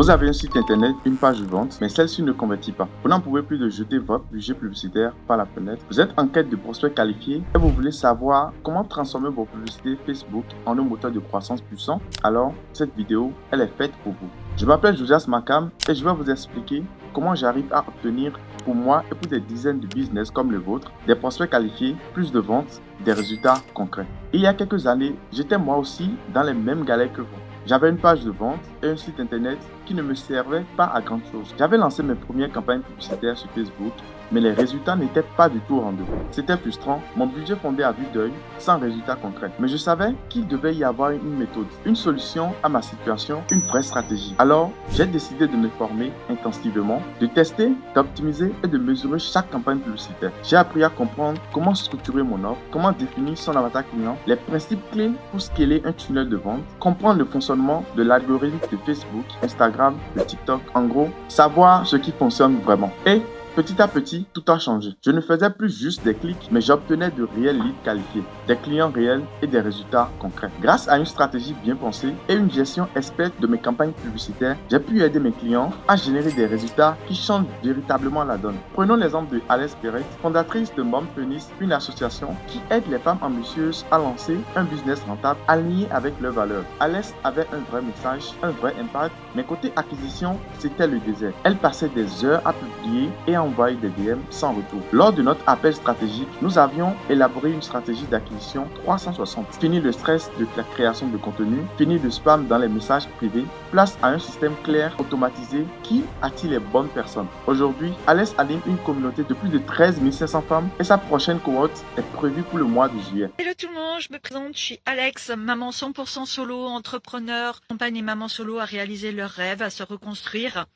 Vous avez un site internet, une page de vente, mais celle-ci ne convertit pas. Vous n'en pouvez plus de jeter votre budget publicitaire par la fenêtre. Vous êtes en quête de prospects qualifiés et vous voulez savoir comment transformer vos publicités Facebook en un moteur de croissance puissant. Alors, cette vidéo, elle est faite pour vous. Je m'appelle Josias Makam et je vais vous expliquer comment j'arrive à obtenir pour moi et pour des dizaines de business comme le vôtre, des prospects qualifiés, plus de ventes, des résultats concrets. Il y a quelques années, j'étais moi aussi dans les mêmes galères que vous. J'avais une page de vente et un site internet qui ne me servait pas à grand chose. J'avais lancé mes premières campagnes publicitaires sur Facebook, mais les résultats n'étaient pas du tout au rendez-vous. C'était frustrant, mon budget fondait à vue d'œil, sans résultats concrets. Mais je savais qu'il devait y avoir une méthode, une solution à ma situation, une vraie stratégie. Alors, j'ai décidé de me former intensivement, de tester, d'optimiser et de mesurer chaque campagne publicitaire. J'ai appris à comprendre comment structurer mon offre, comment définir son avatar client, les principes clés pour scaler un tunnel de vente, comprendre le fonctionnement de l'algorithme de Facebook, Instagram, de TikTok. En gros, savoir ce qui fonctionne vraiment. Et petit à petit, tout a changé. Je ne faisais plus juste des clics, mais j'obtenais de réels leads qualifiés, des clients réels et des résultats concrets. Grâce à une stratégie bien pensée et une gestion experte de mes campagnes publicitaires, j'ai pu aider mes clients à générer des résultats qui changent véritablement la donne. Prenons l'exemple de Alès Perret, fondatrice de Mom Phoenix, une association qui aide les femmes ambitieuses à lancer un business rentable aligné avec leurs valeurs. Alès avait un vrai message, un vrai impact, mais côté acquisition, c'était le désert. Elle passait des heures à publier et à envoyer des DM sans retour. Lors de notre appel stratégique, nous avions élaboré une stratégie d'acquisition 360. Fini le stress de la création de contenu, fini le spam dans les messages privés, place à un système clair, automatisé, qui attire les bonnes personnes. Aujourd'hui, Alès anime une communauté de plus de 13 500 femmes et sa prochaine cohorte est prévue pour le mois de juillet. Hello tout le monde, je me présente, je suis Alex, maman 100% solo, entrepreneur. J'accompagne les mamans solo à réaliser leurs rêves, à se reconstruire,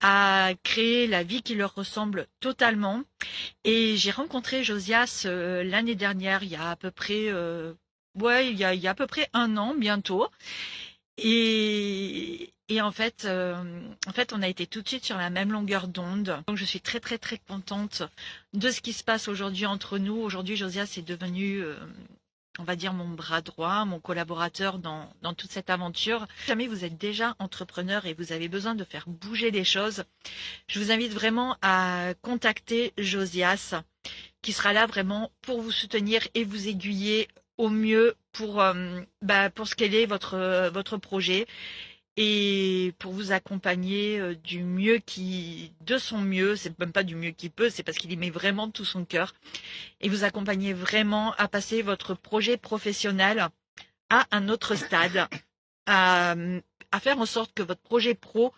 à créer la vie qui leur ressemble totalement. Et j'ai rencontré Josias l'année dernière, il y a à peu près, il y a à peu près 1 an bientôt. Et en fait, on a été tout de suite sur la même longueur d'onde. Donc, je suis très, très, très contente de ce qui se passe aujourd'hui entre nous. Aujourd'hui, Josias est devenu, on va dire, mon bras droit, mon collaborateur dans toute cette aventure. Si jamais vous êtes déjà entrepreneur et vous avez besoin de faire bouger les choses, je vous invite vraiment à contacter Josias, qui sera là vraiment pour vous soutenir et vous aiguiller au mieux pour scaler votre projet et pour vous accompagner de son mieux, c'est même pas du mieux qu'il peut, c'est parce qu'il y met vraiment tout son cœur, et vous accompagner vraiment à passer votre projet professionnel à un autre stade, à faire en sorte que votre projet pro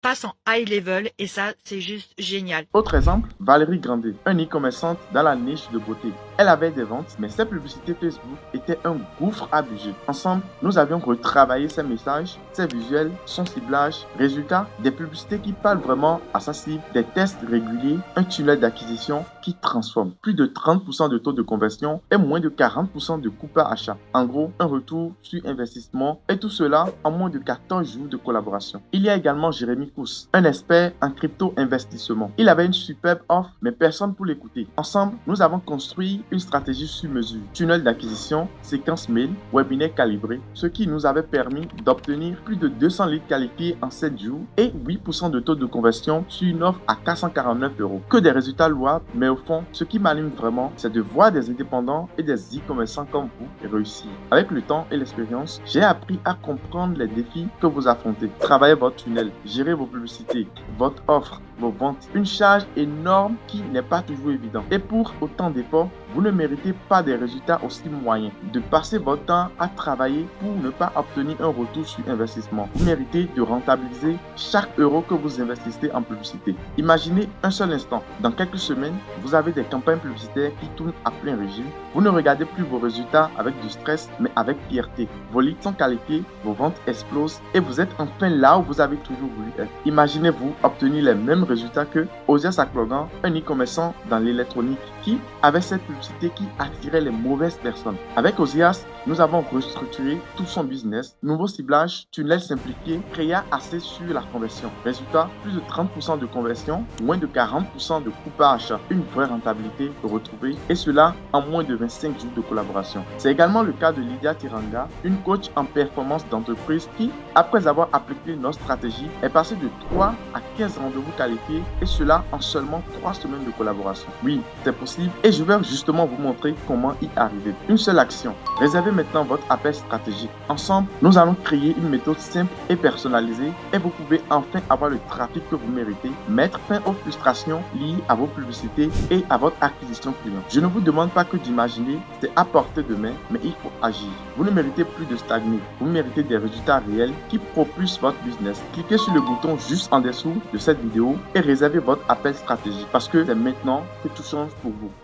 passe en high level, et ça, c'est juste génial. Autre exemple, Valérie Grandet, un e-commerçante dans la niche de beauté. Elle avait des ventes, mais ses publicités Facebook étaient un gouffre à budget. Ensemble, nous avions retravaillé ses messages, ses visuels, son ciblage. Résultat, des publicités qui parlent vraiment à sa cible, des tests réguliers, un tunnel d'acquisition qui transforme. Plus de 30% de taux de conversion et moins de 40% de coût par achat. En gros, un retour sur investissement, et tout cela en moins de 14 jours de collaboration. Il y a également Jérémy Kous, un expert en crypto-investissement. Il avait une superbe offre, mais personne pour l'écouter. Ensemble, nous avons construit une stratégie sur mesure, tunnel d'acquisition, séquence mail, webinaire calibré, ce qui nous avait permis d'obtenir plus de 200 leads qualifiés en 7 jours et 8% de taux de conversion sur une offre à 449 €. Que des résultats louables, mais au fond, ce qui m'anime vraiment, c'est de voir des indépendants et des e-commerçants comme vous réussir. Avec le temps et l'expérience, j'ai appris à comprendre les défis que vous affrontez. Travaillez votre tunnel, gérez vos publicités, votre offre, vos ventes. Une charge énorme qui n'est pas toujours évidente. Et pour autant d'efforts, vous ne méritez pas des résultats aussi moyens. De passer votre temps à travailler pour ne pas obtenir un retour sur investissement. Vous méritez de rentabiliser chaque euro que vous investissez en publicité. Imaginez un seul instant. Dans quelques semaines, vous avez des campagnes publicitaires qui tournent à plein régime. Vous ne regardez plus vos résultats avec du stress, mais avec fierté. Vos leads sont qualifiés, vos ventes explosent et vous êtes enfin là où vous avez toujours voulu être. Imaginez-vous obtenir les mêmes résultat que Ozias Aklogan, un e-commerçant dans l'électronique, qui avait cette publicité qui attirait les mauvaises personnes. Avec Ozias, nous avons restructuré tout son business, nouveau ciblage, tunnel simplifié, créa assez sur la conversion. Résultat, plus de 30% de conversion, moins de 40% de coût par achat, une vraie rentabilité retrouvée, et cela en moins de 25 jours de collaboration. C'est également le cas de Lydia Tiranga, une coach en performance d'entreprise qui, après avoir appliqué notre stratégie, est passée de 3 à 15 rendez-vous qualifiés, et cela en seulement 3 semaines de collaboration. Oui, c'est possible, et je vais justement vous montrer comment y arriver. Une seule action. Réservez maintenant votre appel stratégique. Ensemble, nous allons créer une méthode simple et personnalisée, et vous pouvez enfin avoir le trafic que vous méritez, mettre fin aux frustrations liées à vos publicités et à votre acquisition client. Je ne vous demande pas que d'imaginer, c'est à portée de main, mais il faut agir. Vous ne méritez plus de stagner, vous méritez des résultats réels qui propulsent votre business. Cliquez sur le bouton juste en dessous de cette vidéo et réservez votre appel stratégique parce que c'est maintenant que tout change pour vous.